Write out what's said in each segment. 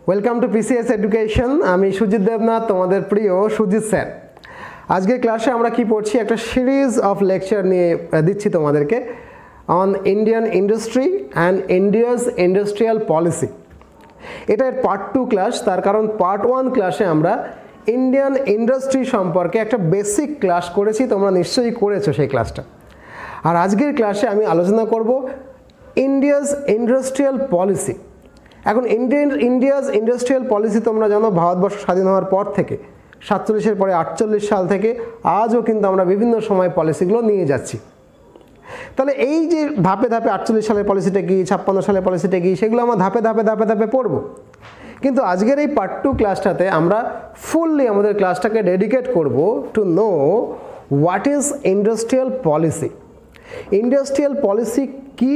Welcome to PCS education. আমি সুজিত দেবনাথ, তোমাদের প্রিয় সুজিত স্যার। আজকের ক্লাসে আমরা কি পড়ছি, একটা সিরিজ অফ লেকচার নিয়ে দিচ্ছি তোমাদেরকে on Indian industry and India's industrial policy. এটা এর পার্ট 2 ক্লাস। তার কারণ পার্ট 1 ক্লাসে আমরা ইন্ডিয়ান ইন্ডাস্ট্রি সম্পর্কে একটা বেসিক ক্লাস করেছি, তোমরা নিশ্চয়ই করেছো সেই ক্লাসটা। আর আজকের ক্লাসে আমি আলোচনা করব ইন্ডিয়াস ইন্ডাস্ট্রিয়াল পলিসি। এখন ইন্ডিয়াস ইন্ডাস্ট্রিয়াল পলিসি তোমরা জানো, ভারতবর্ষ স্বাধীন হওয়ার পর থেকে 47-এর পরে 48 সাল থেকে আজও কিন্তু আমরা বিভিন্ন সময় পলিসিগুলো নিয়ে যাচ্ছি। তাহলে এই যে ধাপে ধাপে 48 সালের পলিসিটা কি, 56 সালের পলিসিটা কি, সেগুলো আমরা ধাপে ধাপে পড়ব। কিন্তু আজকের এই পার্ট 2 ক্লাসটাতে আমরা ফুললি আমাদের ক্লাসটাকে ডেডিকেট করব to know what is industrial policy. Industrial policy কি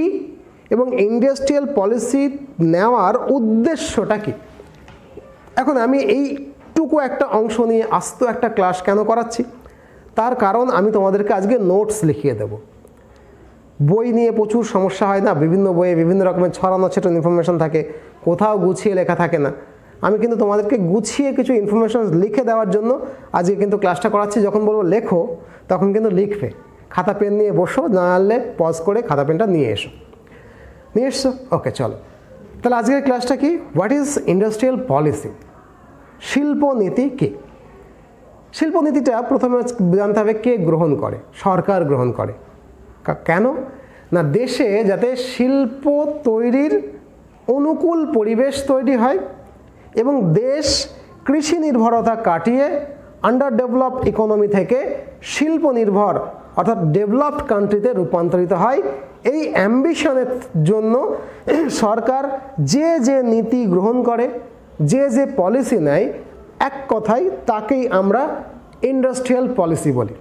এবং ইন্ডাস্ট্রিয়াল পলিসি নেওয়ার উদ্দেশ্যটা কি। এখন আমি এইটুকু একটা অংশ নিয়ে আস্ত একটা ক্লাস কেন করাচ্ছি, তার কারণ আমি তোমাদেরকে আজকে নোটস লিখিয়ে দেব। বই নিয়ে প্রচুর সমস্যা হয় না, বিভিন্ন বইয়ে বিভিন্ন রকমের ছড়ানো ছোটো ইনফরমেশন থাকে, কোথাও গুছিয়ে লেখা থাকে না। আমি কিন্তু তোমাদেরকে গুছিয়ে কিছু ইনফরমেশন লিখে দেওয়ার জন্য আজকে কিন্তু ক্লাসটা করাচ্ছি। যখন বলবো লেখো, তখন কিন্তু লিখবে, খাতা পেন নিয়ে বসো, না আনলে পজ করে খাতা পেনটা নিয়ে এসো। ওকে, চলো তাহলে আজকের ক্লাসটা কি, হোয়াট ইজ ইন্ডাস্ট্রিয়াল পলিসি। শিল্পনীতি কি? শিল্পনীতিটা প্রথমে জানতে হবে কে গ্রহণ করে। সরকার গ্রহণ করে। কেন না, দেশে যাতে শিল্প তৈরির অনুকূল পরিবেশ তৈরি হয় এবং দেশ কৃষি নির্ভরতা কাটিয়ে আন্ডার ডেভেলপড ইকোনমি থেকে শিল্প নির্ভর অর্থাৎ ডেভেলপড কান্ট্রিতে রূপান্তরিত হয়। এই অ্যাম্বিশনের জন্য সরকার যে যে নীতি গ্রহণ করে, যে যে পলিসি নেয়, এক কথায় তাকেই আমরা ইন্ডাস্ট্রিয়াল পলিসি বলি।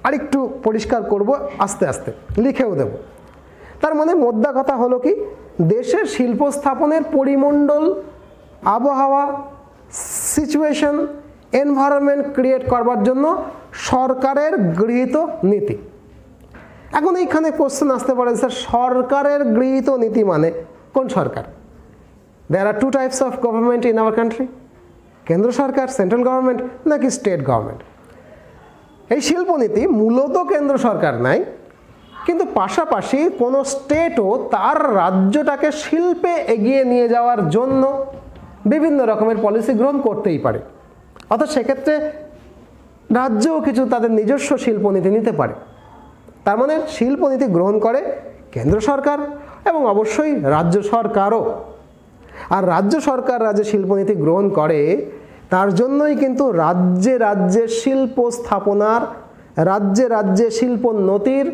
আরেকটু পরিষ্কার করব, আস্তে আস্তে লিখেও দেব। তার মানে মোদ্দা কথা হলো কি, দেশের শিল্প স্থাপনের পরিমণ্ডল, আবহাওয়া, সিচুয়েশন, এনভায়রনমেন্ট ক্রিয়েট করবার জন্য সরকারের গৃহীত নীতি। এখন এইখানে কোশ্চেন আসতে পারে, স্যার সরকারের গৃহীত নীতি মানে কোন সরকার? দেয়ার আর 2 types of government in our country, কেন্দ্র সরকার সেন্ট্রাল গভর্নমেন্ট নাকি স্টেট গভর্নমেন্ট। এই শিল্পনীতি মূলত কেন্দ্র সরকার নেয়, কিন্তু পাশাপাশি কোনো স্টেটও তার রাজ্যটাকে শিল্পে এগিয়ে নিয়ে যাওয়ার জন্য বিভিন্ন রকমের পলিসি গ্রহণ করতেই পারে। অর্থাৎ সেক্ষেত্রে রাজ্যও কিছু তাদের নিজস্ব শিল্পনীতি নিতে পারে। তার মানে শিল্পনীতি গ্রহণ করে কেন্দ্র সরকার এবং অবশ্যই রাজ্য সরকারও। আর রাজ্য সরকার রাজ্যে শিল্পনীতি গ্রহণ করে, তার জন্যই কিন্তু রাজ্যে রাজ্যে শিল্প স্থাপনার, রাজ্যে রাজ্যে শিল্পোন্নতির,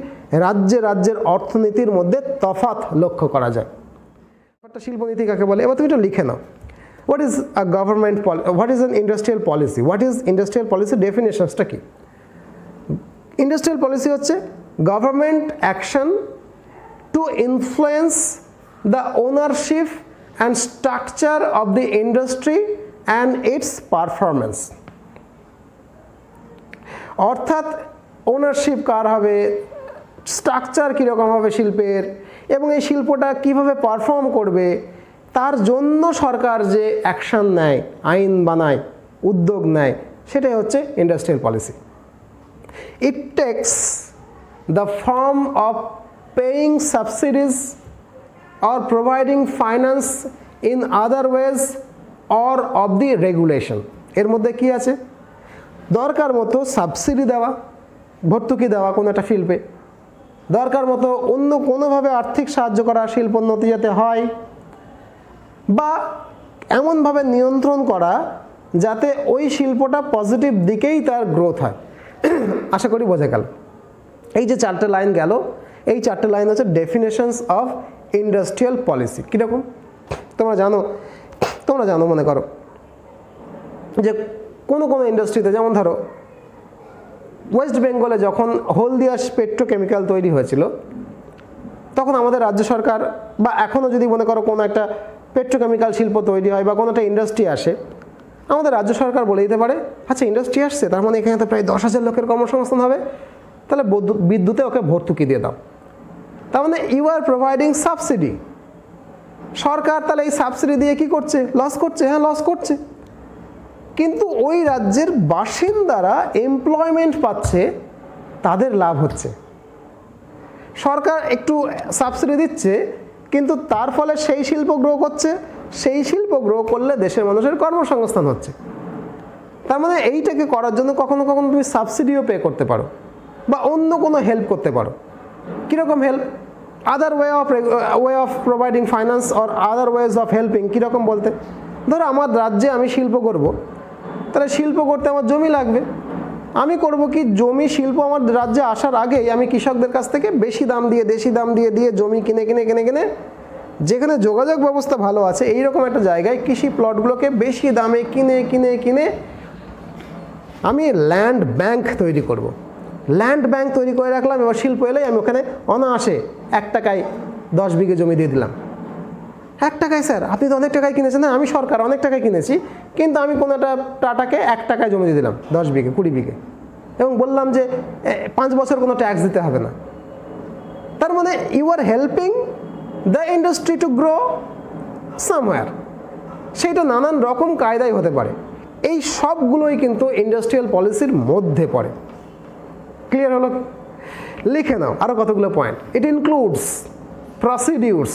রাজ্যে রাজ্যের অর্থনীতির মধ্যে তফাৎ লক্ষ্য করা যায়। একটা শিল্পনীতি কাকে বলে এবার তুমি একটু লিখে নাও। What is a government what is an industrial policy. What is industrial policy ডেফিনেশনসটা কি? ইন্ডাস্ট্রিয়াল পলিসি হচ্ছে government action to influence the ownership and structure of the industry and its performance. অর্থাৎ ওনারশিপ কার হবে, স্ট্রাকচার কীরকম হবে শিল্পের, এবং এই শিল্পটা কিভাবে পারফর্ম করবে, তার জন্য সরকার যে অ্যাকশন নেয়, আইন বানায়, উদ্যোগ নেয়, সেটাই হচ্ছে industrial policy. It takes the form of paying subsidies or providing finance in other ways or of the regulation। এর মধ্যে কি আছে? দরকার মতো সাবসিডি দেওয়া, ভর্তুকি দেওয়া কোনো একটা শিল্পে, দরকার মতো অন্য কোনোভাবে আর্থিক সাহায্য করা শিল্পোন্নতি যাতে হয়, বা এমনভাবে নিয়ন্ত্রণ করা যাতে ওই শিল্পটা পজিটিভ দিকেই তার গ্রোথ হয়। আশা করি বোঝা গেল। এই যে 4টে লাইন গেল, এই 4টে লাইন হচ্ছে ডেফিনেশনস অফ ইন্ডাস্ট্রিয়াল পলিসি। কীরকম তোমরা জানো মনে করো যে কোনো ইন্ডাস্ট্রিতে, যেমন ধরো ওয়েস্ট বেঙ্গলে যখন হলদিয়া পেট্রোকেমিক্যাল তৈরি হয়েছিল, তখন আমাদের রাজ্য সরকার, বা এখনও যদি মনে করো কোনো একটা পেট্রোকেমিক্যাল শিল্প তৈরি হয় বা কোনো একটা ইন্ডাস্ট্রি আসে, আমাদের রাজ্য সরকার বলে দিতে পারে, আচ্ছা ইন্ডাস্ট্রি আসছে, তার মানে এখানে তো প্রায় 10,000 লোকের কর্মসংস্থান হবে, তাহলে বিদ্যুতে ওকে ভর্তুকি দিয়ে দাও। তার মানে ইউ আর প্রোভাইডিং সাবসিডি। সরকার তাহলে এই সাবসিডি দিয়ে কি করছে? লস করছে। হ্যাঁ, লস করছে, কিন্তু ওই রাজ্যের বাসিন্দারা এমপ্লয়মেন্ট পাচ্ছে, তাদের লাভ হচ্ছে। সরকার একটু সাবসিডি দিচ্ছে, কিন্তু তার ফলে সেই শিল্প গ্রো করছে, সেই শিল্প গ্রো করলে দেশের মানুষের কর্মসংস্থান হচ্ছে। তার মানে এইটাকে করার জন্য কখনো কখনো তুমি সাবসিডিও পে করতে পারো বা অন্য কোনো হেল্প করতে পারো। কীরকম help? Other way of providing finance or other ways of helping. কীরকম বলতে, ধরো আমার রাজ্যে আমি শিল্প করব, তাহলে শিল্প করতে আমার জমি লাগবে। আমি করব কি, জমি শিল্প আমার রাজ্যে আসার আগেই আমি কৃষকদের কাছ থেকে বেশি দাম দিয়ে, দেশি দাম দিয়ে দিয়ে জমি কিনে কিনে কিনে কিনে, যেখানে যোগাযোগ ব্যবস্থা ভালো আছে এইরকম একটা জায়গায় কৃষি প্লটগুলোকে বেশি দামে কিনে কিনে কিনে আমি ল্যান্ড ব্যাংক তৈরি করব। ল্যান্ড ব্যাংক তৈরি করে রাখলাম, এবার শিল্প এলেই আমি ওখানে অনায়াসে 1 টাকায় 10 বিঘে জমি দিয়ে দিলাম। 1 টাকায় স্যার, আপনি তো অনেক টাকায় কিনেছেন। না, আমি সরকার অনেক টাকায় কিনেছি, কিন্তু আমি কোনো একটা টাটাকে 1 টাকায় জমি দিয়ে দিলাম 10 বিঘে 20 বিঘে, এবং বললাম যে 5 বছর কোনো ট্যাক্স দিতে হবে না। তার মানে you are helping the industry to grow somewhere. সেইটা নানান রকম কায়দায় হতে পারে। এই সবগুলোই কিন্তু ইন্ডাস্ট্রিয়াল পলিসির মধ্যে পড়ে। ক্লিয়ার হলো? লিখে নাও আরও কতগুলো point. It includes procedures,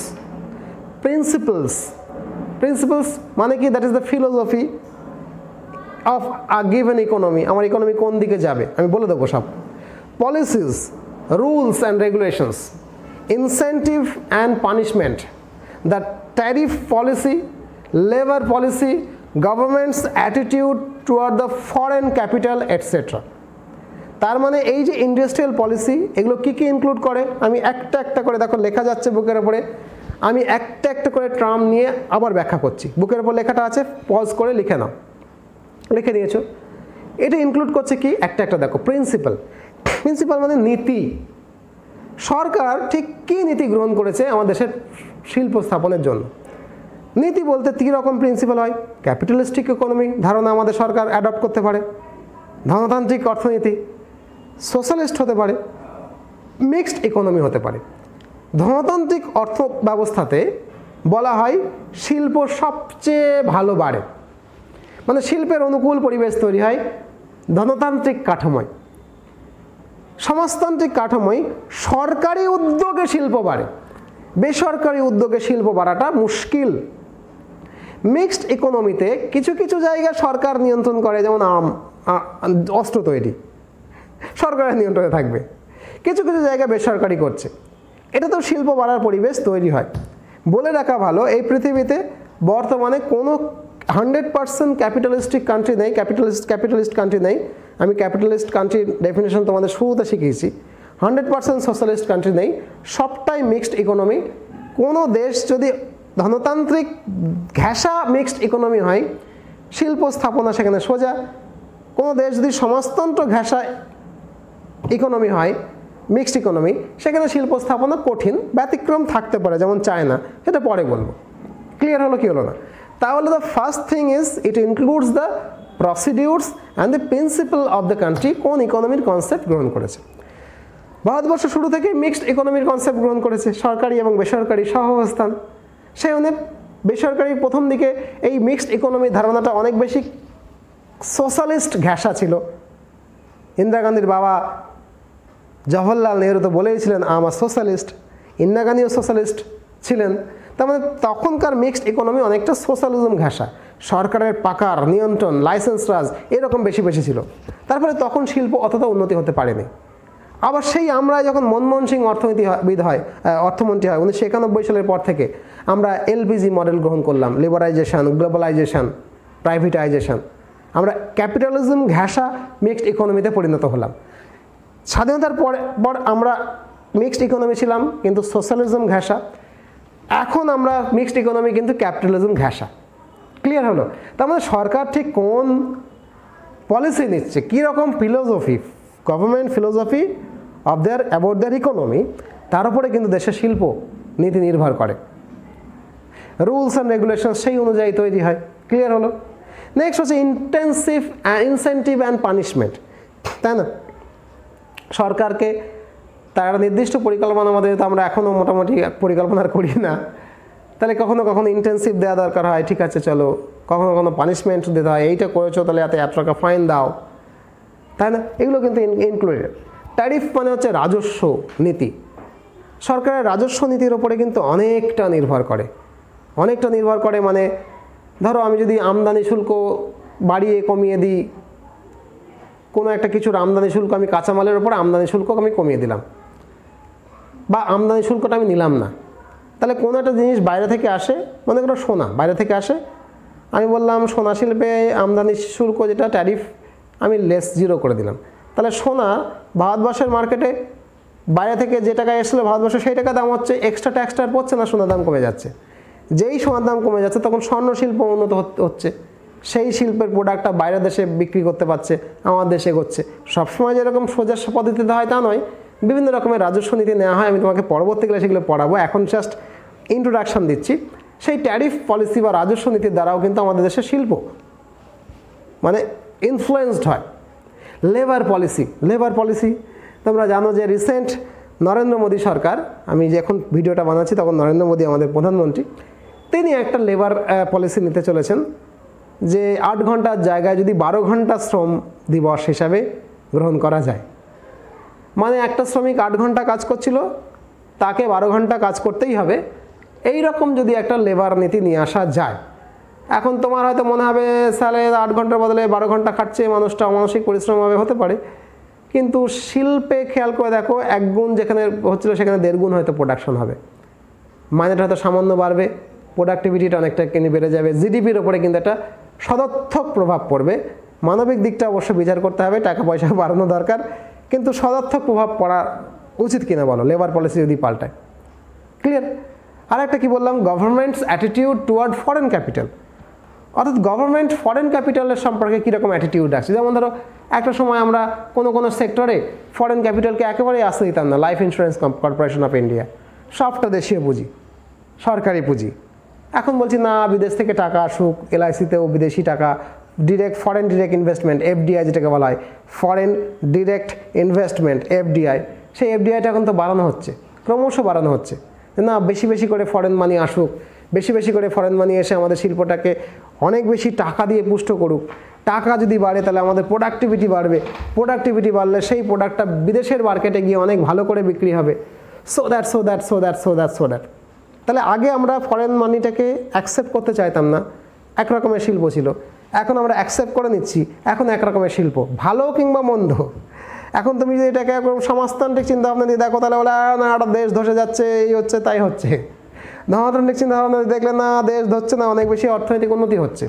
principles. Principles মানে কি? That is the philosophy of a given economy. আমার ইকোনমি কোন দিকে যাবে আমি বলে দেবো সব। Policies, rules and regulations, incentive and punishment, the tariff policy, labour policy, government's attitude toward the foreign capital etcetera. তার মানে এই যে ইন্ডাস্ট্রিয়াল পলিসি, এগুলো কী কী ইনক্লুড করে আমি একটা একটা করে, দেখো লেখা যাচ্ছে বুকের ওপরে, আমি একটা একটা করে টার্ম নিয়ে আবার ব্যাখ্যা করছি। বুকের ওপর লেখাটা আছে, পজ করে লিখে নাও। লিখে নিয়েছো? এটা ইনক্লুড করছে কি? একটা একটা দেখো। প্রিন্সিপাল, প্রিন্সিপাল মানে নীতি। সরকার ঠিক কী নীতি গ্রহণ করেছে আমার দেশের শিল্প স্থাপনের জন্য। নীতি বলতে 3 রকম প্রিন্সিপাল হয়। ক্যাপিটালিস্টিক ইকোনমি ধারণা আমাদের সরকার অ্যাডপ্ট করতে পারে, ধনতান্ত্রিক অর্থনীতি, সোশ্যালিস্ট হতে পারে, মিক্সড ইকোনমি হতে পারে। ধনতান্ত্রিক অর্থ ব্যবস্থাতে বলা হয় শিল্প সবচেয়ে ভালো বাড়ে, মানে শিল্পের অনুকূল পরিবেশ তৈরি হয় ধনতান্ত্রিক কাঠামোয়। সমাজতান্ত্রিক কাঠামোয় সরকারি উদ্যোগে শিল্প বাড়ে, বেসরকারি উদ্যোগে শিল্প বাড়াটা মুশকিল। মিক্সড ইকোনমিতে কিছু কিছু জায়গা সরকার নিয়ন্ত্রণ করে, যেমন অস্ত্র তৈরি সরকারের নিয়ন্ত্রণে থাকবে, কিছু কিছু জায়গা বেসরকারি করছে। এটা তো শিল্প বাড়ার পরিবেশ তৈরি হয়। বলে রাখা ভালো, এই পৃথিবীতে বর্তমানে কোনো 100% ক্যাপিটালিস্টিক কান্ট্রি নেই, ক্যাপিটালিস্ট কান্ট্রি নেই। আমি ক্যাপিটালিস্ট কান্ট্রির ডেফিনেশন তোমাদের শুরুতে শিখিয়েছি। 100% সোশ্যালিস্ট কান্ট্রি নেই, সবটাই মিক্সড ইকোনমি। কোনো দেশ যদি ধনতান্ত্রিক ঘেঁষা মিক্সড ইকোনমি হয়, শিল্প স্থাপনা সেখানে সোজা। কোনো দেশ যদি সমাজতন্ত্র ঘেঁষা ইকোনমি হয়, মিক্সড ইকোনমি, সেখানে শিল্প স্থাপনা কঠিন, ব্যতিক্রম থাকতে পারে, যেমন চায়না, সেটা পরে বলবো। ক্লিয়ার হলো কি হলো না? তাহলে the first thing is it includes the procedures and the principal of the country. কোন ইকোনমির কনসেপ্ট গ্রহণ করেছে? ভারতবর্ষ শুরু থেকে মিক্সড ইকোনমির কনসেপ্ট গ্রহণ করেছে, সরকারি এবং বেসরকারি সহাবস্থান। সেই অনেক বেসরকারি প্রথম দিকে এই মিক্সড ইকোনমির ধারণাটা অনেক বেশি সোশ্যালিস্ট ঘেঁষা ছিল। ইন্দিরা গান্ধীর বাবা জওহরলাল নেহরু তো বলেইছিলেন আমার সোশ্যালিস্ট, ইন্দিরা গান্ধীও সোশ্যালিস্ট ছিলেন। তার মানে তখনকার মিক্সড ইকোনমি অনেকটা সোশ্যালিজম ঘেঁষা, সরকারের পাকার নিয়ন্ত্রণ, লাইসেন্স রাজ এরকম বেশি বেশি ছিল। তারপরে তখন শিল্প অতটা উন্নতি হতে পারেনি। আবার সেই আমরা যখন মনমোহন সিং অর্থমন্ত্রী হয় 1991 সালের পর থেকে আমরা এলপিজি মডেল গ্রহণ করলাম, লিবারাইজেশন, গ্লোবালাইজেশন, প্রাইভেটাইজেশন। আমরা ক্যাপিটালিজম ঘেঁষা মিক্সড ইকোনমিতে পরিণত হলাম। স্বাধীনতার পর আমরা মিক্সড ইকোনমি ছিলাম কিন্তু সোশ্যালিজম ঘেঁষা। এখন আমরা মিক্সড ইকোনমি কিন্তু ক্যাপিটালিজম ঘেঁষা। ক্লিয়ার হলো? তার মানে সরকার ঠিক কোন পলিসি নিচ্ছে, কীরকম philosophy, government philosophy of about their economy, তার উপরে কিন্তু দেশের শিল্প নীতি নির্ভর করে। রুলস অ্যান্ড রেগুলেশন সেই অনুযায়ী তৈরি হয়। ক্লিয়ার হলো? নেক্সট হচ্ছে ইনসেন্টিভ অ্যান্ড পানিশমেন্ট, তাই না? সরকারকে তার নির্দিষ্ট পরিকল্পনা আমাদের, তো আমরা এখনও মোটামুটি পরিকল্পনা করি না, তাহলে কখনো কখনো ইন্টেন্সিভ দেওয়া দরকার হয়, ঠিক আছে চলো, কখনো কখনো পানিশমেন্ট দিতে হয়, এইটা করেছো তাহলে এত টাকা ফাইন দাও, তাই না? এগুলো কিন্তু ইনক্লুডেড। ট্যারিফ মানে হচ্ছে রাজস্ব নীতি। সরকারের রাজস্ব নীতির ওপরে কিন্তু অনেকটা নির্ভর করে। মানে ধরো আমি যদি আমদানি শুল্ক বাড়িয়ে কমিয়ে দিই, কোনো একটা কিছুর আমদানি শুল্ক, আমি কাঁচামালের ওপর আমদানি শুল্ক আমি কমিয়ে দিলাম, বা আমদানি শুল্কটা আমি নিলাম না, তাহলে কোনো একটা জিনিস বাইরে থেকে আসে, মনে করো সোনা বাইরে থেকে আসে, আমি বললাম সোনা শিল্পে আমদানি শুল্ক যেটা ট্যারিফ আমি জিরো করে দিলাম, তাহলে সোনা ভারতবর্ষের মার্কেটে বাইরে থেকে যে টাকা এসেছিলো ভারতবর্ষে সেই টাকা দাম হচ্ছে, এক্সট্রা ট্যাক্সটা পড়ছে না, সোনার দাম কমে যাচ্ছে। যেই সোনার দাম কমে যাচ্ছে তখন স্বর্ণ শিল্প উন্নত হচ্ছে, সেই শিল্পের প্রোডাক্টটা বাইরের দেশে বিক্রি করতে পারছে, আমার দেশে এগোচ্ছে। সবসময় যেরকম সোজা পদ্ধতিতে হয় তা নয়, বিভিন্ন রকমের রাজস্ব নীতি নেওয়া হয়। আমি তোমাকে পরবর্তীকালে সেগুলো পড়াবো, এখন জাস্ট ইন্ট্রোডাকশন দিচ্ছি। সেই ট্যারিফ পলিসি বা রাজস্ব নীতির দ্বারাও কিন্তু আমাদের দেশের শিল্প মানে ইনফ্লুয়েন্সড হয়। লেবার পলিসি তোমরা জানো যে রিসেন্ট নরেন্দ্র মোদী সরকার, আমি যখন ভিডিওটা বানাচ্ছি তখন নরেন্দ্র মোদী আমাদের প্রধানমন্ত্রী, তিনি একটা লেবার পলিসি নিতে চলেছেন যে 8 ঘন্টার জায়গায় যদি 12 ঘন্টা শ্রম দিবস হিসাবে গ্রহণ করা যায়। মানে একটা শ্রমিক 8 ঘন্টা কাজ করছিল, তাকে 12 ঘন্টা কাজ করতেই হবে, এই রকম যদি একটা লেবার নীতি নিয়ে আসা যায়। এখন তোমার হয়তো মনে হবে সালে 8 ঘন্টার বদলে 12 ঘন্টা খাটছে মানুষটা, অমানসিক পরিশ্রম হবে, হতে পারে, কিন্তু শিল্পে খেয়াল করে দেখো 1 গুণ যেখানে হচ্ছিল সেখানে 1.5 গুণ হয়তো প্রোডাকশন হবে, মাইনেটা হয়তো সামান্য বাড়বে, প্রোডাক্টিভিটিটা অনেকটা বেড়ে যাবে, জিডিপির ওপরে কিন্তু একটা সদর্থক প্রভাব পড়বে। মানবিক দিকটা অবশ্য বিচার করতে হবে, টাকা পয়সা বাড়ানো দরকার, কিন্তু সদর্থক প্রভাব পড়া উচিত কিনা বলো লেবার পলিসি যদি পাল্টায়। ক্লিয়ার? আর একটা কি বললাম, government's attitude toward foreign capital, অর্থাৎ গভর্নমেন্ট ফরেন ক্যাপিটালের সম্পর্কে কীরকম অ্যাটিটিউড আছে। যেমন ধরো একটা সময় আমরা কোনো সেক্টরে ফরেন ক্যাপিটালকে একেবারেই আসতে দিতাম না। Life insurance corporation of India সবটা দেশীয় পুঁজি, সরকারি পুঁজি। এখন বলছি না, বিদেশ থেকে টাকা আসুক, এলআইসিতেও বিদেশি টাকা, ফরেন ডিরেক্ট ইনভেস্টমেন্ট, এফডিআই যেটাকে বলা হয়, ফরেন ডিরেক্ট ইনভেস্টমেন্ট এফডিআই, সেই এফডিআইটা এখন তো বাড়ানো হচ্ছে, ক্রমশ বাড়ানো হচ্ছে। না, বেশি করে ফরেন মানি আসুক, বেশি করে ফরেন মানি এসে আমাদের শিল্পটাকে অনেক বেশি টাকা দিয়ে পুষ্ট করুক। টাকা যদি বাড়ে তাহলে আমাদের প্রোডাক্টিভিটি বাড়বে, প্রোডাক্টিভিটি বাড়লে সেই প্রোডাক্টটা বিদেশের মার্কেটে গিয়ে অনেক ভালো করে বিক্রি হবে। So that. তাহলে আগে আমরা ফরেন মানিটাকে অ্যাকসেপ্ট করতে চাইতাম না, এক রকমের শিল্প ছিল, এখন আমরা অ্যাকসেপ্ট করে নিচ্ছি, এখন এক রকমের শিল্প, ভালো কিংবা মন্দ। এখন তুমি যদি এটাকে সমাজতান্ত্রিক চিন্তা ভাবনা দিয়ে দেখো তাহলে বলে না, একটা দেশ ধসে যাচ্ছে, এই হচ্ছে তাই হচ্ছে। ধর্মতান্ত্রিক চিন্তা ভাবনা দেখলে না, দেশ ধরছে না, অনেক বেশি অর্থনৈতিক উন্নতি হচ্ছে।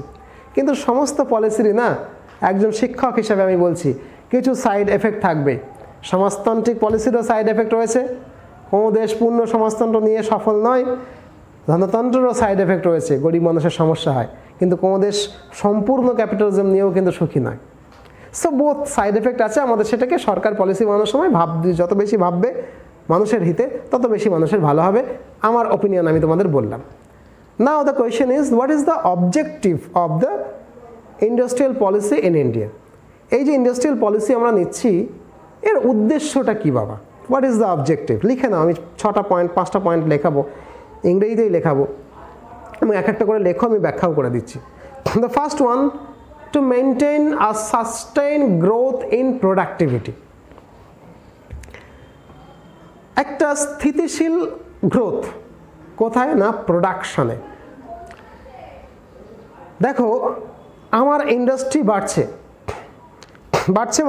কিন্তু সমস্ত পলিসিরই না, একজন শিক্ষক হিসেবে আমি বলছি, কিছু সাইড এফেক্ট থাকবে। সমাজতান্ত্রিক পলিসিরও সাইড এফেক্ট রয়েছে, কোনো দেশ পূর্ণ সমাজতন্ত্র নিয়ে সফল নয়, ধনতন্ত্রেরও সাইড এফেক্ট রয়েছে, গরিব মানুষের সমস্যা হয়, কিন্তু কোনো দেশ সম্পূর্ণ ক্যাপিটালিজম নিয়েও কিন্তু সুখী নয়। সো বোথ সাইড এফেক্ট আছে, আমাদের সেটাকে সরকার পলিসি বানানোর সময় যত বেশি ভাববে মানুষের হিতে, তত বেশি মানুষের ভালো হবে। আমার ওপিনিয়ন আমি তোমাদের বললাম। Now the question is, what is the objective of the industrial policy in India? এই যে ইন্ডাস্ট্রিয়াল পলিসি আমরা নিচ্ছি, এর উদ্দেশ্যটা কি বাবা? What is the objective? লিখে নাও, আমি 6টা পয়েন্ট 5টা পয়েন্ট লেখাবো, ইংরেজিতেই লেখাবো, এবং এক একটা করে লেখো, আমি ব্যাখ্যাও করে দিচ্ছি। The first one, to maintain a sustain growth in productivity. একটা স্থিতিশীল গ্রোথ কোথায়? না, প্রোডাকশনে। দেখো, আমার ইন্ডাস্ট্রি বাড়ছে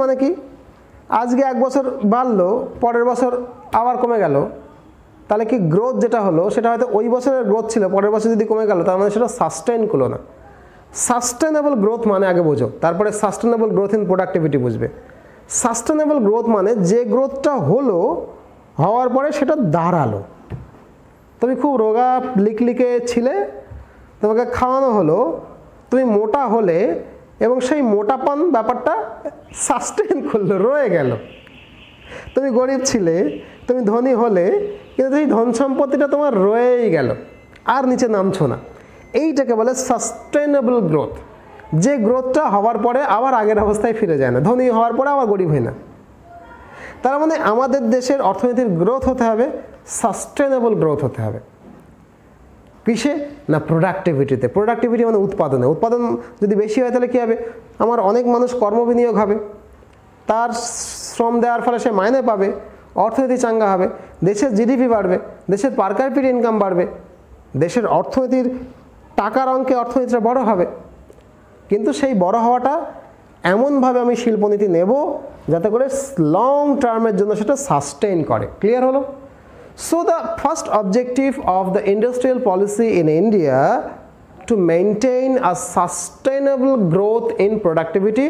মানে কি, আজকে 1 বছর বাড়লো, পরের বছর আবার কমে গেল, তাহলে কি গ্রোথ যেটা হলো সেটা হয়তো ওই বছরের গ্রোথ ছিল, পরের বছর যদি কমে গেল তার মানে সেটা সাস্টেইন করলো না। সাস্টেনেবল গ্রোথ মানে আগে বোঝো, তারপরে সাস্টেনেবল গ্রোথ ইন প্রোডাক্টিভিটি বুঝবে। সাস্টেনেবল গ্রোথ মানে যে গ্রোথটা হওয়ার পরে সেটা দাঁড়ালো। তুমি খুব রোগা লিকলিকে ছিলে, তোমাকে খাওয়ানো হলো, তুমি মোটা হলে, এবং সেই মোটাপন ব্যাপারটা সাস্টেইন করলো, রয়ে গেল। তুমি গরিব ছিলে, তুমি ধনী হলে, কিন্তু সেই ধন সম্পত্তিটা তোমার রয়েই গেল, আর নিচে নামছো না। এইটাকে বলে সাস্টেনেবল গ্রোথ, যে গ্রোথটা হওয়ার পরে আবার আগের অবস্থায় ফিরে যায় না, ধনী হওয়ার পরে আবার গরিব হয় না। তার মানে আমাদের দেশের অর্থনীতির গ্রোথ হতে হবে সাস্টেনেবল গ্রোথ হতে হবে। কিসে? না প্রোডাক্টিভিটিতে। প্রোডাক্টিভিটি মানে উৎপাদনে। উৎপাদন যদি বেশি হয় তাহলে কী হবে? আমার অনেক মানুষ কর্মবিনিয়োগ হবে, তার শ্রম দেওয়ার ফলে সে মাইনে পাবে, অর্থনীতি চাঙ্গা হবে, দেশের জিডিপি বাড়বে, দেশের পার ক্যাপিটা ইনকাম বাড়বে, দেশের অর্থনীতির টাকার অঙ্কে অর্থনীতিটা বড় হবে। কিন্তু সেই বড় হওয়াটা এমনভাবে আমি শিল্পনীতি নেব যাতে করে লং টার্মের জন্য সেটা সাস্টেইন করে। ক্লিয়ার হলো? So the first objective of the industrial policy in India to maintain a sustainable growth in productivity,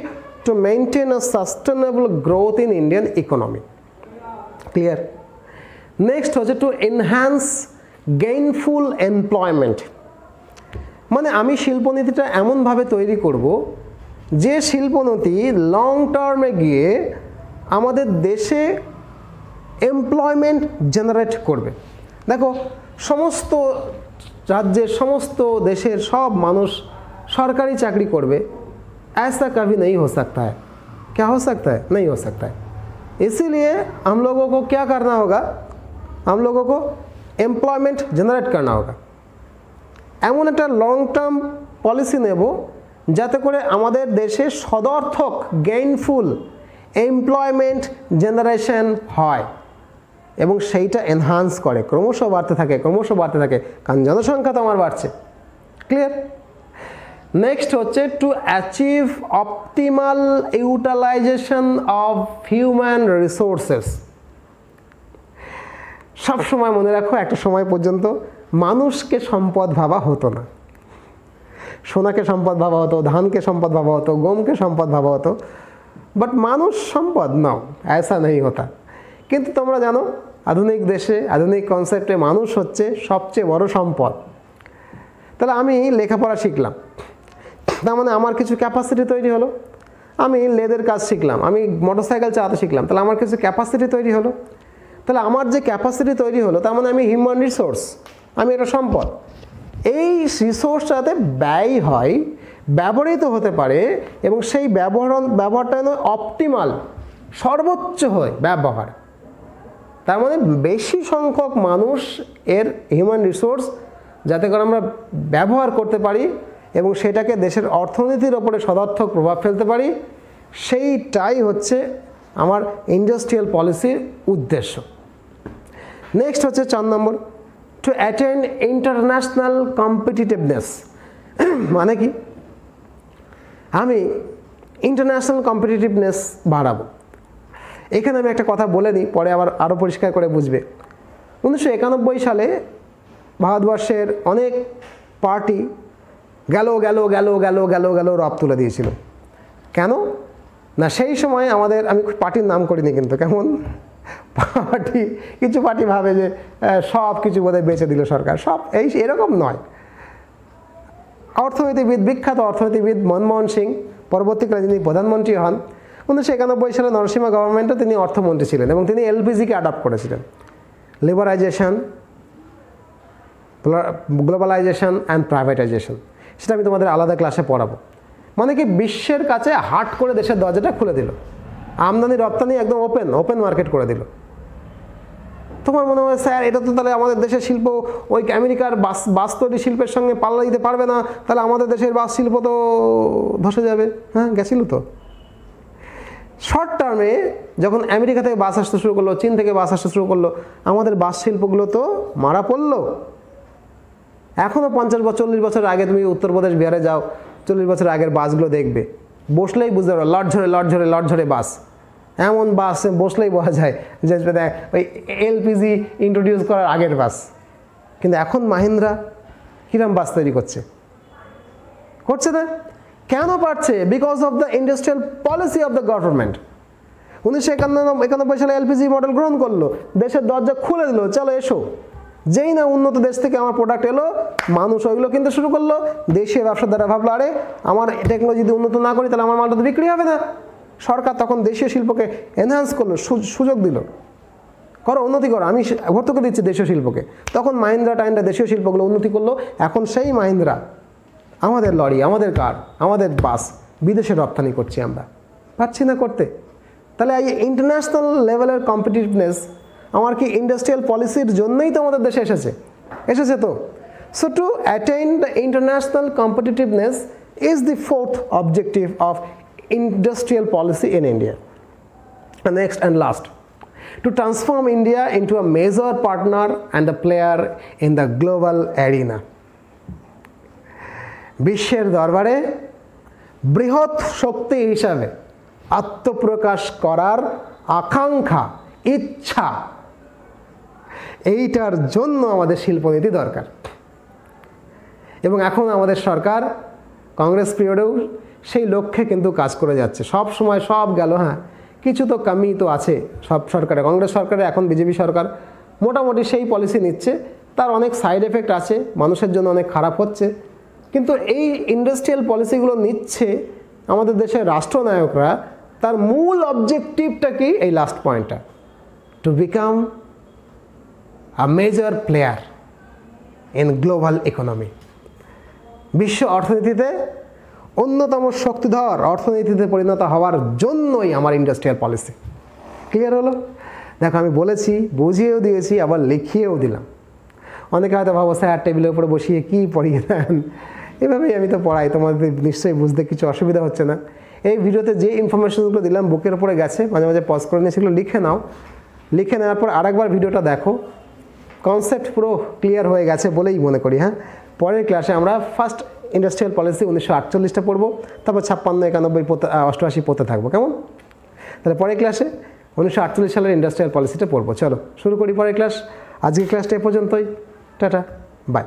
to maintain a sustainable growth in Indian economy. Clear? Next হচ্ছে to enhance gainful employment. মানে আমি শিল্পনীতিটা এমনভাবে তৈরি করব যে শিল্পনীতি long টার্মে গিয়ে আমাদের দেশে এমপ্লয়মেন্ট জেনারেট করবে। দেখো, সমস্ত রাজ্যের সমস্ত দেশের সব মানুষ সরকারি চাকরি করবে, ऐसा कभी नहीं हो सकता है। क्या हो सकता है? नहीं हो सकता है। इसीलिए हम लोगों को क्या करना होगा? हम लोगों को एम्प्लॉयमेंट जनरेट करना होगा। এমন একটা লং টার্ম পলিসি নেব যাতে করে আমাদের দেশে সদর্থক গেইনফুল এমপ্লয়মেন্ট জেনারেশন হয় এবং সেইটা এনহান্স করে, ক্রমশ বাড়তে থাকে, ক্রমশ বাড়তে থাকে, কারণ জনসংখ্যা তো আমার বাড়ছে। ক্লিয়ার? নেক্সট হচ্ছে to achieve optimal utilisation of human resources. সবসময় মনে রাখো, একটা সময় পর্যন্ত মানুষকে সম্পদ ভাবা হতো না। সোনাকে সম্পদ ভাবা হতো, ধানকে সম্পদ ভাবা হতো, গমকে সম্পদ ভাবা হতো, বাট মানুষ সম্পদ নাও, ऐसा नहीं होता। কিন্তু তোমরা জানো আধুনিক দেশে, আধুনিক কনসেপ্টে মানুষ হচ্ছে সবচেয়ে বড় সম্পদ। তাহলে আমি লেখাপড়া শিখলাম, তার মানে আমার কিছু ক্যাপাসিটি তৈরি হলো। আমি লেদের কাজ শিখলাম, আমি মোটরসাইকেল চালাতে শিখলাম, তাহলে আমার কিছু ক্যাপাসিটি তৈরি হলো। তাহলে আমার যে ক্যাপাসিটি তৈরি হলো তার মানে আমি হিউম্যান রিসোর্স, আমি এটা সম্পদ। এই রিসোর্সটাতে ব্যয় হয়, ব্যবহৃত হতে পারে এবং সেই ব্যবহারটা যেন অপটিমাল, সর্বোচ্চ হয় ব্যবহার। তার মানে বেশি সংখ্যক মানুষ এর হিউম্যান রিসোর্স যাতে করে আমরা ব্যবহার করতে পারি এবং সেটাকে দেশের অর্থনীতির ওপরে সদর্থক প্রভাব ফেলতে পারি, সেইটাই হচ্ছে আমার ইন্ডাস্ট্রিয়াল পলিসির উদ্দেশ্য। নেক্সট হচ্ছে 4 নম্বর, টু অ্যাটেন্ড ইন্টারন্যাশনাল কম্পিটিটিভনেস। মানে কি? আমি ইন্টারন্যাশনাল কম্পিটিটিভনেস বাড়াবো। এখানে আমি একটা কথা বলে নিই, পরে আবার আরও পরিষ্কার করে বুঝবে। 1991 সালে ভারতবর্ষের অনেক পার্টি গেল গেল গেল গেল গেল গেল রব তুলে দিয়েছিল। কেন না? সেই সময় আমাদের, আমি পার্টির নাম করিনি কিন্তু, কেমন পার্টি, কিছু পার্টি ভাবে যে সব কিছু বোধহয় বেঁচে দিল সরকার, সব এরকম নয়। অর্থনীতিবিদ, বিখ্যাত অর্থনীতিবিদ মনমোহন সিং পরবর্তীকালে যিনি প্রধানমন্ত্রী হন, 1991 সালে নরসিংহ গভর্নমেন্টে তিনি অর্থমন্ত্রী ছিলেন এবং তিনি এলপিজিকে অ্যাডপ্ট করেছিলেন। লিবারাইজেশন, গ্লোবালাইজেশন অ্যান্ড প্রাইভেটাইজেশন, সেটা আমি তোমাদের আলাদা ক্লাসে পড়াবো। মানে কি, বিশ্বের কাছে হাট করে দেশের দরজাটা খুলে দিল, আমদানি রপ্তানি একদম ওপেন মার্কেট করে দিল। তোমার মনে হয় স্যার এটা তো তাহলে আমাদের দেশের শিল্প ওই আমেরিকার বাস তৈরি শিল্পের সঙ্গে পাল্লা দিতে পারবে না, তাহলে আমাদের দেশের বাস শিল্প তো ধসে যাবে। হ্যাঁ, গেছিল তো। শর্ট টার্মে যখন আমেরিকা থেকে বাস আসতে শুরু করলো, চীন থেকে বাস আসতে শুরু করলো, আমাদের বাস শিল্পগুলো তো মারা পড়লো। এখনও 50-40 বছর আগে তুমি উত্তরপ্রদেশ, বিহারে যাও, 40 বছর আগের বাসগুলো দেখবে, বসলেই বুঝতে পারো লট ঝরে বাস। এমন বাস বসলেই বোঝা যায় যে ওই এলপিজি ইন্ট্রোডিউস করার আগের বাস। কিন্তু এখন মাহিন্দ্রা কিরম বাস তৈরি করছে না? কেন পারছে? Because of the industrial policy of the government. 1991 সালে এলপিজি মডেল গ্রহণ করলো, দেশের দরজা খুলে দিল, চলো এসো। যেই না উন্নত দেশ থেকে আমার প্রোডাক্ট এলো, মানুষ ওইগুলো কিনতে শুরু করলো। দেশীয় ব্যবসাদাররা ভাবলো, আরে আমার টেকনোলজি যদি উন্নত না করি তাহলে আমার মালটা তো বিক্রি হবে না। সরকার তখন দেশীয় শিল্পকে এনহ্যান্স করলো, সুযোগ দিল, করো, উন্নতি করো, আমি ভর্তুকি দিচ্ছি দেশীয় শিল্পকে। তখন মাহিন্দ্রা দেশীয় শিল্পগুলো উন্নতি করলো। এখন সেই মাহিন্দ্রা, আমাদের লরি, আমাদের কার, আমাদের বাস বিদেশে রপ্তানি করছি আমরা, পারছি না করতে। তাহলে এই ইন্টারন্যাশনাল লেভেলের কম্পিটিটিভনেস আমার কি ইন্ডাস্ট্রিয়াল পলিসির জন্যই তো আমাদের দেশে এসেছে তো। So to attain the international competitiveness is the fourth objective of industrial policy in India. And next and last, to transform India into a major partner and a player in the global arena. বিশ্বের দরবারে বৃহৎ শক্তি হিসাবে আত্মপ্রকাশ করার আকাঙ্ক্ষা, ইচ্ছা, এইটার জন্য আমাদের শিল্পনীতি দরকার। এবং এখন আমাদের সরকার কংগ্রেস পিরিয়ডেও সেই লক্ষ্যে কিন্তু কাজ করে যাচ্ছে। সব সময় সব গেল, হ্যাঁ কিছু তো কমি তো আছে সব সরকারে। কংগ্রেস সরকারে এখন বিজেপি সরকার মোটামুটি সেই পলিসি নিচ্ছে, তার অনেক সাইড এফেক্ট আছে, মানুষের জন্য অনেক খারাপ হচ্ছে, কিন্তু এই ইন্ডাস্ট্রিয়াল পলিসিগুলো নিচ্ছে আমাদের দেশের রাষ্ট্রনায়করা। তার মূল অবজেক্টিভটা কি? এই লাস্ট পয়েন্টটা, to become a major player in global economy. বিশ্ব অর্থনীতিতে অন্যতম শক্তিধর অর্থনীতিতে পরিণত হওয়ার জন্যই আমার ইন্ডাস্ট্রিয়াল পলিসি। ক্লিয়ার হলো? দেখো আমি বলেছি, বুঝিয়েও দিয়েছি, আবার লিখিয়েও দিলাম। অনেকে হয়তো ভাবো স্যার টেবিলের উপরে বসিয়ে কী পড়িয়ে দেন, এভাবেই আমি তো পড়াই, তোমাদের নিশ্চয়ই বুঝতে কিছু অসুবিধা হচ্ছে না। এই ভিডিওতে যে ইনফরমেশনগুলো দিলাম বুকের উপরে গেছে, মাঝে মাঝে পজ করে নিয়ে সেগুলো লিখে নাও। লিখে নেওয়ার পর আরেকবার ভিডিওটা দেখো, কনসেপ্ট পুরো ক্লিয়ার হয়ে গেছে বলেই মনে করি। হ্যাঁ, পরের ক্লাসে আমরা ফার্স্ট ইন্ডাস্ট্রিয়াল পলিসি 1948টা পড়বো, তারপর 56, 91, 88 পড়তে থাকবো। কেমন? তাহলে পরের ক্লাসে 1948 সালের ইন্ডাস্ট্রিয়াল পলিসিটা পড়বো। চলো শুরু করি পরের ক্লাস। আজকের ক্লাসটা এ পর্যন্তই। Tata, by.